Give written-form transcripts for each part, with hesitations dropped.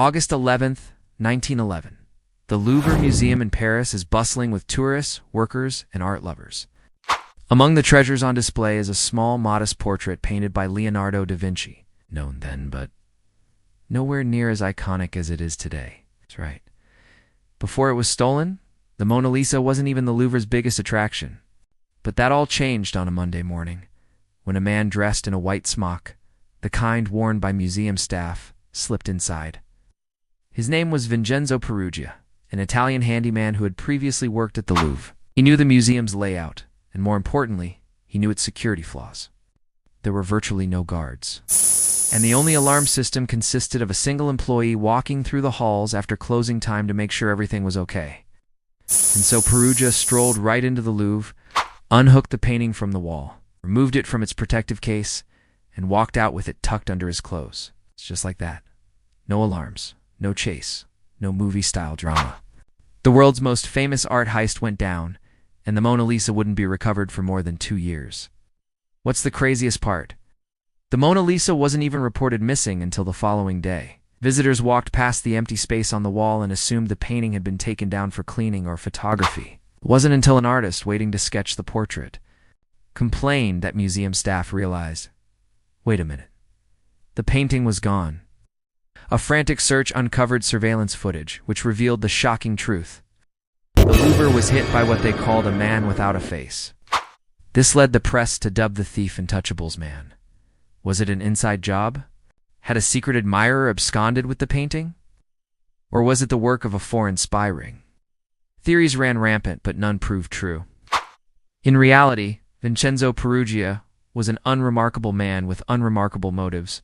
August 11th, 1911. The Louvre Museum in Paris is bustling with tourists, workers, and art lovers. Among the treasures on display is a small, modest portrait painted by Leonardo da Vinci, known then, but nowhere near as iconic as it is today. That's right. Before it was stolen, the Mona Lisa wasn't even the Louvre's biggest attraction. But that all changed on a Monday morning, when a man dressed in a white smock, the kind worn by museum staff, slipped inside. His name was Vincenzo Peruggia, an Italian handyman who had previously worked at the Louvre. He knew the museum's layout, and more importantly, he knew its security flaws. There were virtually no guards, and the only alarm system consisted of a single employee walking through the halls after closing time to make sure everything was okay. And so Peruggia strolled right into the Louvre, unhooked the painting from the wall, removed it from its protective case, and walked out with it tucked under his clothes. It's just like that. No alarms, no chase, no movie-style drama. The world's most famous art heist went down, and the Mona Lisa wouldn't be recovered for more than 2 years. What's the craziest part? The Mona Lisa wasn't even reported missing until the following day. Visitors walked past the empty space on the wall and assumed the painting had been taken down for cleaning or photography. It wasn't until an artist waiting to sketch the portrait complained that museum staff realized, wait a minute, the painting was gone. A frantic search uncovered surveillance footage, which revealed the shocking truth. The Louvre was hit by what they called a man without a face. This led the press to dub the thief Untouchables Man. Was it an inside job? Had a secret admirer absconded with the painting? Or was it the work of a foreign spy ring? Theories ran rampant, but none proved true. In reality, Vincenzo Peruggia was an unremarkable man with unremarkable motives.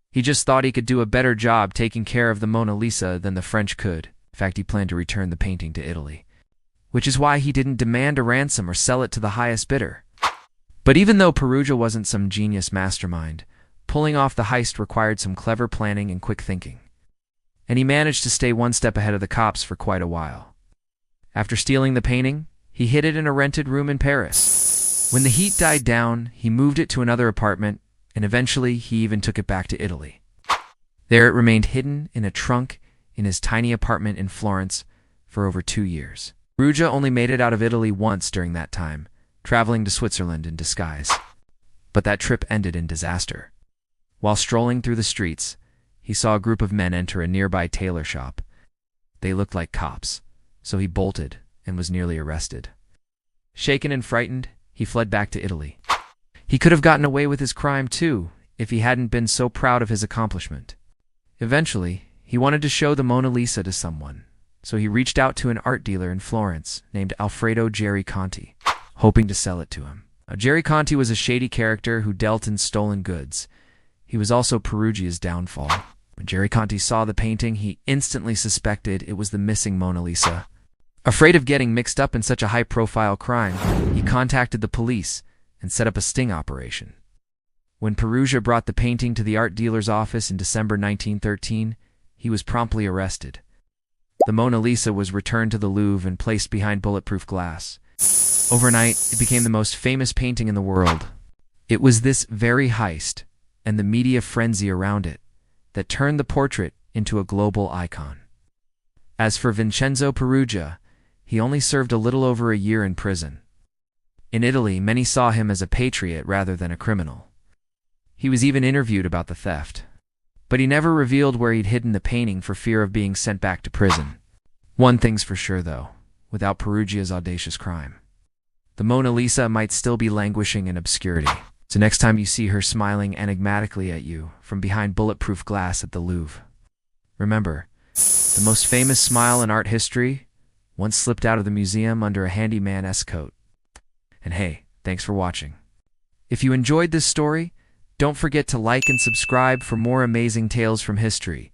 He just thought he could do a better job taking care of the Mona Lisa than the French could. In fact, he planned to return the painting to Italy, which is why he didn't demand a ransom or sell it to the highest bidder. But even though Peruggia wasn't some genius mastermind, pulling off the heist required some clever planning and quick thinking. And he managed to stay one step ahead of the cops for quite a while. After stealing the painting, he hid it in a rented room in Paris. When the heat died down, he moved it to another apartment, and eventually he even took it back to Italy. There it remained hidden in a trunk in his tiny apartment in Florence for over 2 years. Peruggia only made it out of Italy once during that time, traveling to Switzerland in disguise. But that trip ended in disaster. While strolling through the streets, he saw a group of men enter a nearby tailor shop. They looked like cops, so he bolted and was nearly arrested. Shaken and frightened, he fled back to Italy. He could have gotten away with his crime too, if he hadn't been so proud of his accomplishment. Eventually, he wanted to show the Mona Lisa to someone, so he reached out to an art dealer in Florence named Alfredo Gericonti, hoping to sell it to him. Gericonti was a shady character who dealt in stolen goods. He was also Peruggia's downfall. When Gericonti saw the painting, he instantly suspected it was the missing Mona Lisa. Afraid of getting mixed up in such a high-profile crime, he contacted the police and set up a sting operation. When Peruggia brought the painting to the art dealer's office in December 1913, he was promptly arrested. The Mona Lisa was returned to the Louvre and placed behind bulletproof glass. Overnight, it became the most famous painting in the world. It was this very heist, and the media frenzy around it, that turned the portrait into a global icon. As for Vincenzo Peruggia, he only served a little over a year in prison. In Italy, many saw him as a patriot rather than a criminal. He was even interviewed about the theft, but he never revealed where he'd hidden the painting for fear of being sent back to prison. One thing's for sure, though, without Peruggia's audacious crime, the Mona Lisa might still be languishing in obscurity. So next time you see her smiling enigmatically at you from behind bulletproof glass at the Louvre, remember, the most famous smile in art history once slipped out of the museum under a handyman S-coat. And hey, thanks for watching. If you enjoyed this story, don't forget to like and subscribe for more amazing tales from history.